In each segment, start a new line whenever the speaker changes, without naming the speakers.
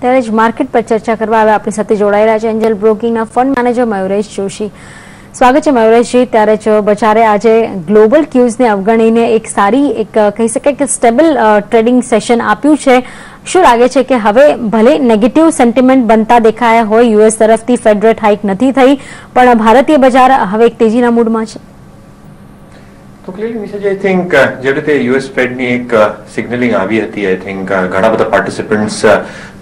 ત્યારે જ માર્કેટ પર ચર્ચા કરવા હવે આપણી સાથે જોડાયેલા છે એન્જલ બ્રોકિંગના ફંડ મેનેજર મયુરેશ જોશી. સ્વાગત છે મયુરેશજી. ત્યારે જ બજારે આજે ગ્લોબલ ક્યુઝને અવગણીને એક સારી કહી શકાય કે સ્ટેબલ ટ્રેડિંગ સેશન આપ્યું છે. શું લાગે છે કે હવે ભલે નેગેટિવ સેન્ટિમેન્ટ બનતા દેખાયા હોય, યુએસ તરફથી ફેડ રેટ હાઇક નથી થઈ, પણ ભારતીય બજાર હવે એક તેજીના મૂડમાં છે?
તો ક્લિયરલી નિશાજી, આઈ થિંક જે રીતે યુએસ ફેડની એક સિગ્નલિંગ આવી હતી, આઈ થિંક ઘણા બધા પાર્ટિસિપન્ટ્સ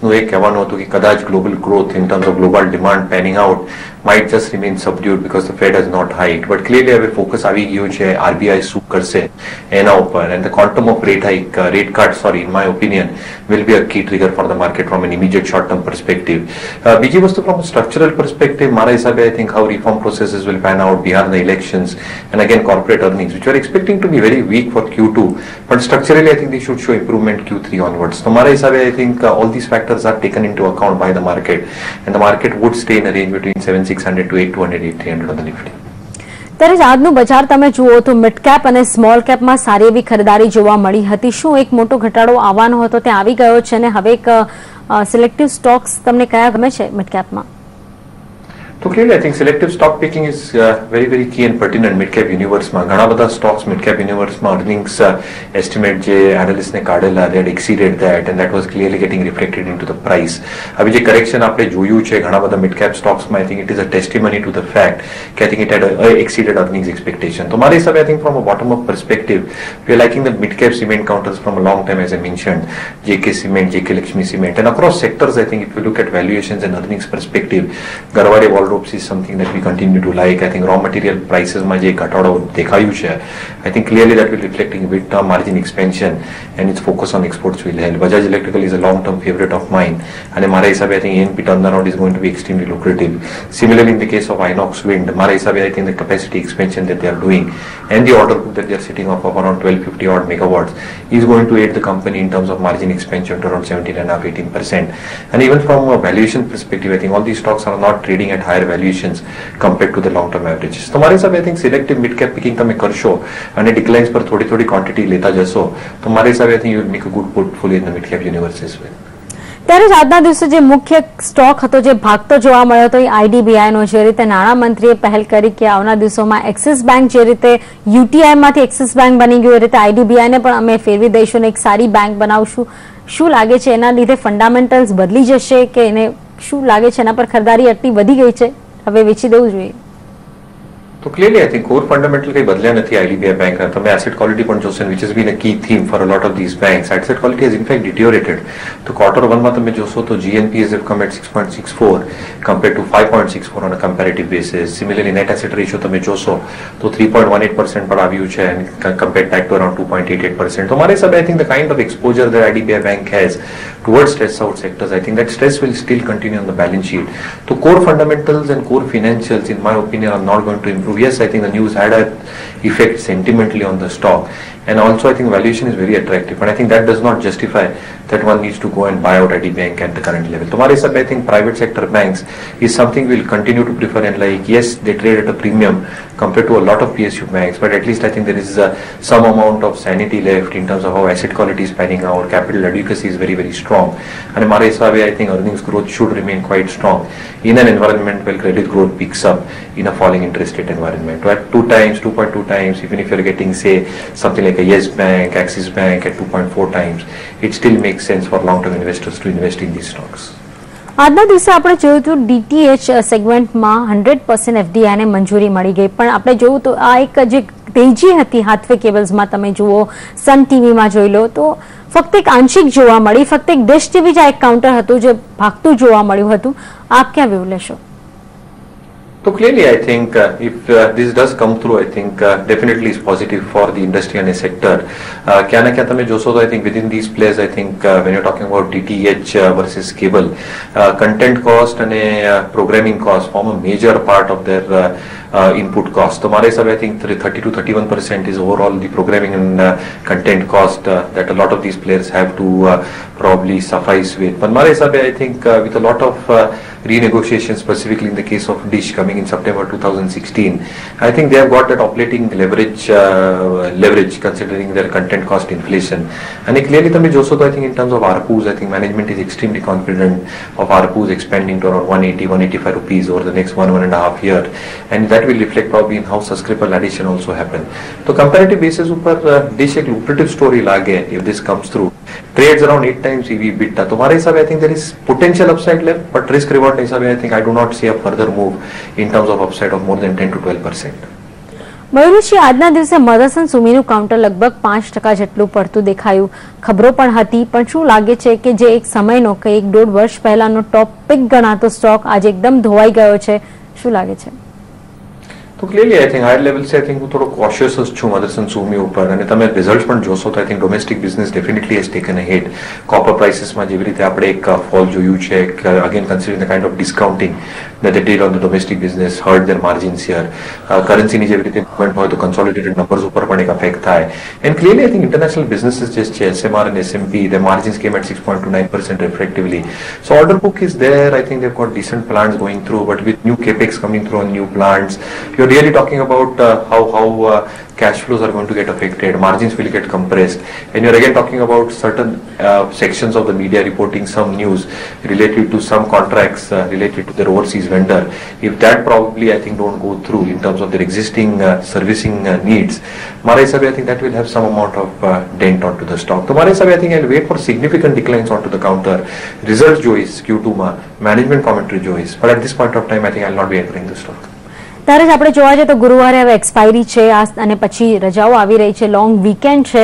નું એ કહેવાનું હતું કે કદાચ global growth in terms of global demand penning out might just remain subdued because the Fed has not hiked. But clearly હવે ફોકસ આવી ગયું છે RBI શું કરશે એના ઉપર, and the quantum of rate cut, in my opinion, will be a key trigger for the market from an immediate short-term perspective. બીજી વસ્તુ from a structural perspective, મારા હિસાબે I think how reform processes will pan out beyond the elections, and again corporate earnings, which we are expecting to be very weak for Q2, but structurally I think they should show improvement Q3 onwards. So મારા હિસાબે I think all these factors are taken into account by the market, and the market would stay in a range between 7,600 to 8,200, 8,300 on the Nifty.
ત્યારે જ આજનું બજાર તમે જુઓ તો mid cap અને સ્મોલ કેપમાં સારી એવી ખરીદારી જોવા મળી હતી. શું એક મોટો ઘટાડો આવવાનો હતો ત્યાં આવી ગયો છે, અને હવે એક સિલેક્ટિવ સ્ટોક્સ તમને કયા ગમે છે mid કેપમાં?
So clearly, I think selective stock picking is very, very key and pertinent mid-cap universe માં. ઘણા બધા stocks mid-cap universe માં earnings estimate જે analyst ને કાઢેલા, they had exceeded that, and that was clearly getting reflected into the price. હવે જે correction આપણે જોયું છે ઘણા બધા mid-cap stocks માં, I think it is a testimony to the fact કે I think it had exceeded earnings expectation. તો મારા હિસાબે I think from a bottom-up perspective, we are liking the mid-cap cement counters from a long time, as I mentioned, JK Cement, JK Lakshmi Cement, and across sectors, I think if you look at valuations and earnings perspective, Garwade Waldropes is something that we continue to like. I think raw material prices માં જે ઘટાડો દેખાયું છે, I think clearly that will reflecting EBITDA margin expansion, and its focus on exports will help. Bajaj Electrical is a long-term favorite of mine, and મારા હિસાબે I think ANP turnaround is going to be extremely lucrative. Similarly, in the case of Inox Wind, મારા હિસાબે I think the capacity expansion that they are doing and the order book that they are sitting off of around 1250 odd megawatts is going to aid the company in terms of margin expansion to around 17.5-18%. And even from a valuation perspective, I think all these stocks are not trading at higher valuations compared to the long-term averages. તો મારા હિસાબે I think selective mid-cap picking તમે કરશો અને declines પર થોડી quantity લેતા જશો, તો મારા હિસાબે I think you will make a good portfolio in the mid-cap universe as well.
ત્યારે જ આજના દિવસે જે મુખ્ય સ્ટોક હતો જે ભાગતો જોવા મળ્યો હતો એ IDBI નો. જે રીતે નાણામંત્રીએ પહેલ કરી કે આવનાર દિવસોમાં એક્સિસ બેંક જે રીતે UTI માંથી એક્સિસ બેંક બની ગયું, એ રીતે IDBI ને પણ અમે ફેરવી દઈશું ને એક સારી બેંક બનાવશું. શું લાગે છે એના લીધે ફંડામેન્ટલ્સ બદલી જશે કે એને શું લાગે છે એના પર ખરીદારી આટલી વધી ગઈ છે, હવે વેચી દેવું જોઈએ?
તો clearly I think core fundamental કઈ બદલ્યા નથી IDBI bank. તમે asset quality પણ જોશો, which has been a key theme for a lot of these banks. Asset quality has in fact deteriorated. તો Q1 માં તમે જોશો તો GNPAs have come at 6.64 compared to 5.64 on a comparative basis. Similarly, net asset ratio તમે જોશો તો 3.18% પર આવ્યું છે, and compared that to around 2.88%. તો મારા હિસાબે I think the kind of exposure that IDBI bank has towards stress out sectors, I think that stress will still continue on the balance sheet. So core fundamentals and core financials, in my opinion, are not going to improve. Yes, I think the news had an effect sentimentally on the stock, and also I think valuation is very attractive, but I think that does not justify that one needs to go and buy out IDBI at the current level. So my I think private sector banks is something we'll continue to prefer, and like, yes, they trade at a premium compared to a lot of PSU banks, but at least I think there is some amount of sanity left in terms of how asset quality is panning out. Capital adequacy is very, very strong, and my I think earnings growth should remain quite strong in an environment where credit growth picks up in a falling interest rate environment. At 2.2 times, even if you're getting say something like a Yes Bank, Axis Bank at 2.4 times, it still makes sense for long-term investors to invest in these stocks.
આજના દિવસે આપણે જોયું તો DTH સેગમેન્ટમાં 100% FDI ને મંજૂરી મળી ગઈ, પણ આપણે જોયું તો આ એક જે તેજી હતી હાથવે કેબલ્સમાં તમે જુઓ, સન ટીવીમાં જોઈ લો તો ફક્ત એક આંશિક જોવા મળી, ફક્ત એક ડિશ ટીવી જ એક કાઉન્ટર હતું જે ભાગતું જોવા મળ્યું હતું. આપ ક્યાં વ્યૂ લેશો?
So clearly, I think if this does come through, I think definitely is positive for the industry and a sector. क्या ना क्या तमें जो सो तो I think within these players, I think when you're talking about DTH versus cable, content cost and programming cost form a major part of their input cost. तो हमारे हिसाब I think 30 to 31% is overall the programming and content cost that a lot of these players have to probably suffice with. But हमारे हिसाब I think with a lot of renegotiation, specifically in the case of Dish coming coming in September 2016. I think they have got that operating leverage considering their content cost inflation. And clearly તમે જોશો તો I think in terms of ARPUs, I think management is extremely confident of ARPUs expanding to around 180-185 rupees over the next 1.5 year, and that will reflect probably in how subscriber addition also happen. So comparative basis ઉપર dish एक lucrative story लागे if this comes through. Trades around 8 times EV EBITDA. तो हमारे हिसाब I think there is potential upside left, but risk reward हिसाब I think I do not see a further move in terms of upside of more than 10 to 12%.
મયુરેશજી, આજના દિવસે Motherson સુમીનું counter લગભગ 5% જેટલું પડતું દેખાયું. ખબરો પણ હતી, પણ શું લાગે છે કે જે એક સમયનો કે 1.5 વર્ષ પહેલાનો ટોપ પિક ગણાતો સ્ટોક આજે એકદમ ધોવાઈ ગયો છે? શું લાગે છે?
તો clearly I think higher level છે. આઈ થિંક હું થોડો કોશિયસ જ છું મધરસન સુમી ઉપર, અને તમે રિઝલ્ટ પણ જોશો તો I think domestic business definitely has taken a hit. Copper પ્રાઇસીસમાં જેવી રીતે આપણે એક ફોલ જોયું છે, again considering the kind of discounting that they did on the domestic business hurt their margins here. Currency ની જેવી રીતે ઇમ્પ્રુવમેન્ટ હોય તો consolidated numbers ઉપર પણ એક અફેક્ટ થાય. And clearly I think international businesses just SMR and SMP, their margins came at 6.29% respectively. So order book is there. I think they've got decent plans going through, but with new capex coming through on new plants, you're really talking about how cash flows are going to get affected, margins will get compressed, and you're again talking about certain sections of the media reporting some news related to some contracts related to their overseas vendor. If that probably I think don't go through in terms of their existing servicing needs, Mara Hisabe I think that will have some amount of dent onto the stock. So Mara Hisabe I think I'll wait for significant declines onto the counter. Results jois Q2 ma, management commentary jois, but at this point of time I think I'll not be entering the stock.
ત્યારે જ આપણે જોવા જઈએ તો ગુરુવારે હવે expiry છે અને પછી રજાઓ આવી રહી છે, લોંગ વીકેન્ડ છે,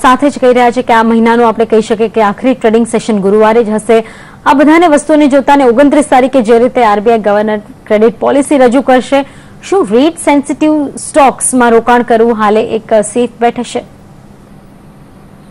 સાથે જ કહી રહ્યા છે કે આ મહિનાનું આપણે કહી શકીએ કે આખરી ટ્રેડિંગ સેશન ગુરુવારે જ હશે. આ બધાને વસ્તુને જોતાને 29 તારીખે જે રીતે આરબીઆઈ ગવર્નર ક્રેડિટ પોલિસી રજૂ કરશે, શું રેટ સેન્સિટિવ સ્ટોક્સમાં રોકાણ કરવું હાલે એક સેફ બેટ હશે?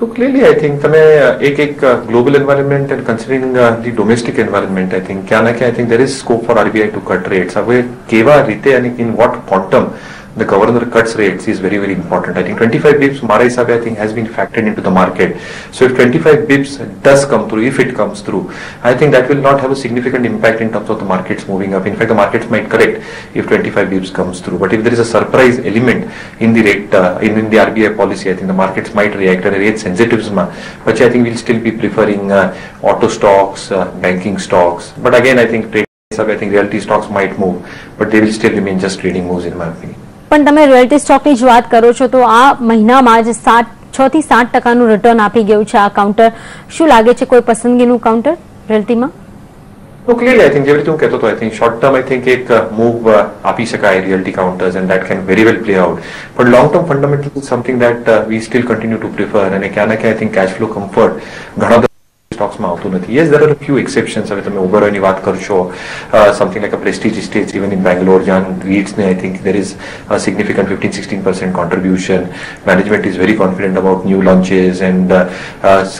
So clearly I think તમે એક global environment and considering the domestic environment, I think ક્યાં ના ક્યાં I think there is scope for RBI to cut rates. હવે કેવા રીતે અને in what quantum the governor cuts rates is very, very important. I think 25 bips, Mara Hisabe, I think has been factored into the market. So if 25 bips does come through, if it comes through, I think that will not have a significant impact in terms of the markets moving up. In fact, the markets might correct if 25 bips comes through. But if there is a surprise element in the rate, in the RBI policy, I think the markets might react and rate sensitives. But I think we'll still be preferring auto stocks, banking stocks. But again, I think I think realty stocks might move, but they will still remain just trading moves in my opinion.
પણ તમે realty સ્ટોકની જ વાત કરો છો તો આ મહિનામાં જ 6 થી 7% રિટર્ન આપી ગયું છે આ કાઉન્ટર. શું લાગે છે કોઈ પસંદગીનું counter રિયલ્ટીમાં?
So clearly I think જેવી રીતે હું કહેતો હતો I think short term I think એક move આપી શકાય realty counters and that can very well play out, but long term fundamentally is something that we still continue to prefer, અને ક્યાં ના ક્યાં I think cash flow comfort ઘણા સ્ટોક્સમાં આવતું નથી. Yes, there are a few exceptions. હવે તમે ઓબેરોયની વાત કરશો, something like a Prestige Estates even in Bangalore, Jan REITs, I think there is a significant 15-16% contribution. Management is very confident about new launches and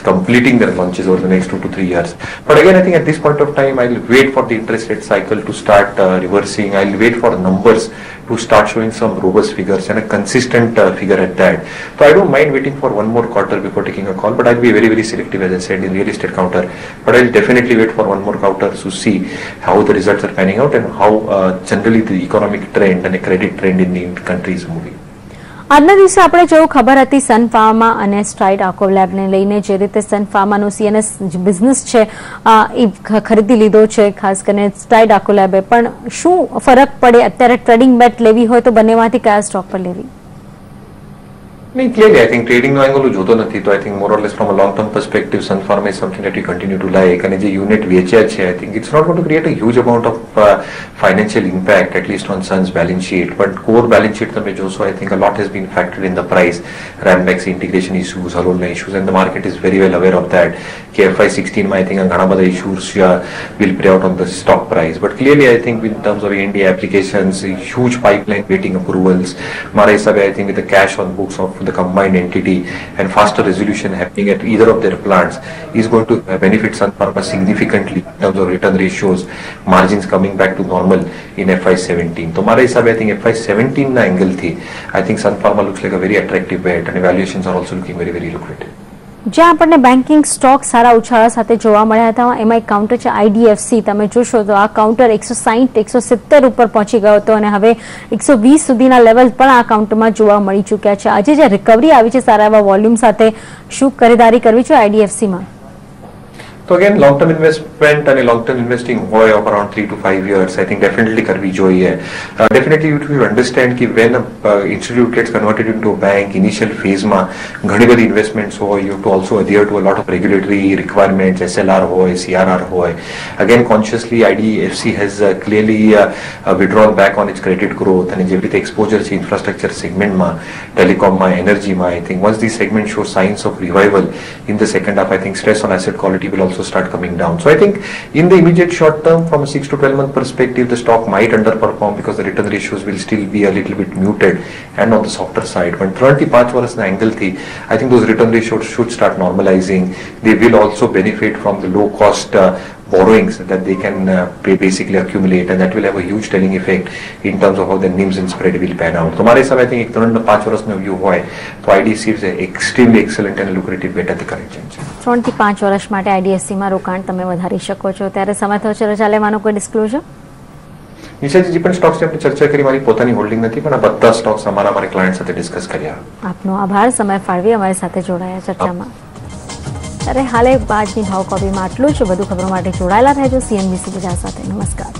completing their launches over the next 2 to 3 years. But again, I think at this point of time, I'll wait for the interest rate cycle to start reversing. I'll wait for numbers to start showing some robust figures and a consistent figure at that. So I don't mind waiting for one more quarter before taking a call, but I'll be very, very selective, as I said, in real estate counter. But I'll definitely wait for one more quarter to see how the results are panning out and how generally the economic trend and the credit trend in the country is moving.
આજના દિવસે આપણે જોયું ખબર હતી Sun Pharma અને stride આકોલેબને લઈને જે રીતે સન ફાર્માનો સીએનએસ બિઝનેસ છે એ ખરીદી લીધો છે, ખાસ કરીને સ્ટ્રાઇડ આકોલેબે. પણ શું ફરક પડે અત્યારે ટ્રેડિંગ બેટ લેવી હોય તો બંનેમાંથી કયા સ્ટોક પર લેવી?
Clearly, I think trading no angle જોતો નથી, તો I think more or less from a long term perspective, Sun Pharma is something that we continue to like. And જે unit વેચ્યા છે, I think it's not going to create a huge amount of financial impact, at least on Sun's balance sheet. But core balance sheet તમે જોશો, I think a lot has been factored in the price. Ranbaxy integration issues, Halolna issues, and the market is very well aware of that. FY16 માં I think ઘણા બધા issues will play out on the stock price. But clearly, I think in terms of India applications, huge pipeline waiting approvals. મારા હિસાબે I think with the cash on books of the combined entity and faster resolution happening at either of their plants is going to benefit Sun Pharma significantly in terms of return ratios, margins coming back to normal in FY17. So મારા હિસાબે I think FY17 ના angle થી I think Sun Pharma looks like a very attractive bet and valuations are also looking very, very lucrative.
જ્યાં આપણને banking stock સારા ઉછાળા સાથે જોવા મળ્યા હતા, એમાં એક કાઉન્ટર છે IDFC. તમે જોશો તો આ કાઉન્ટર 160-170 ઉપર પહોંચી ગયો હતો અને હવે 120 સુધીના લેવલ પણ આ કાઉન્ટરમાં જોવા મળી ચૂક્યા છે. આજે જે રિકવરી આવી છે સારા એવા વોલ્યુમ સાથે, શું ખરીદારી કરવી જોઈએ IDFCમાં?
So again, long-term investment and long-term investing હોય of around 3 to 5 years, I think definitely કરવી જોઈએ. Definitely you should understand कि when a institute gets converted into a bank, initial phase માં ઘણી બધી investments હોય, you have to also adhere to a lot of regulatory requirements, SLR હોય, CRR હોય. Again, consciously IDFC has clearly withdrawn back on its credit growth અને જેવી રીતે exposure છે infrastructure segment માં, telecom માં, energy માં, I think once these segments show signs of revival in the second half, I think stress on asset quality will also start coming down. So I think in the immediate short term, from a 6 to 12 month perspective, the stock might underperform because the return ratios will still be a little bit muted and on the softer side. But 35 વર્ષના angle થી, I think those return ratios should start normalizing. They will also benefit from the low cost borrowings that they can basically accumulate, and that will have a huge telling effect in terms of how the NIMs and spread will pan out. So મારા હિસાબે I think 3-5 વર્ષનો view હોય તો IDFC is extremely excellent and lucrative bet at the current juncture.
3 થી 5 વર્ષ માટે IDFCમાં રોકાણ તમે વધારી શકો છો. ત્યારે સમય થયો છે રજા લેવાનો, કોઈ ડિસ્ક્લોઝર?
નિશાજી, જે પણ સ્ટોક્સ આપણે ચર્ચા કરી મારી પોતાની હોલ્ડિંગ નથી, પણ આ બધા સ્ટોક્સ અમારા ક્લાયન્ટ સાથે ડિસ્કસ કર્યા.
આપનો આભાર સમય ફાળવી અમારી સાથે જોડાયા ચર્ચામાં. ત્યારે હાલે આજની ભાવ કોપીમાં આટલું જ. વધુ ખબરો માટે જોડાયેલા રહેજો CNBC ગુજરાત સાથે. નમસ્કાર.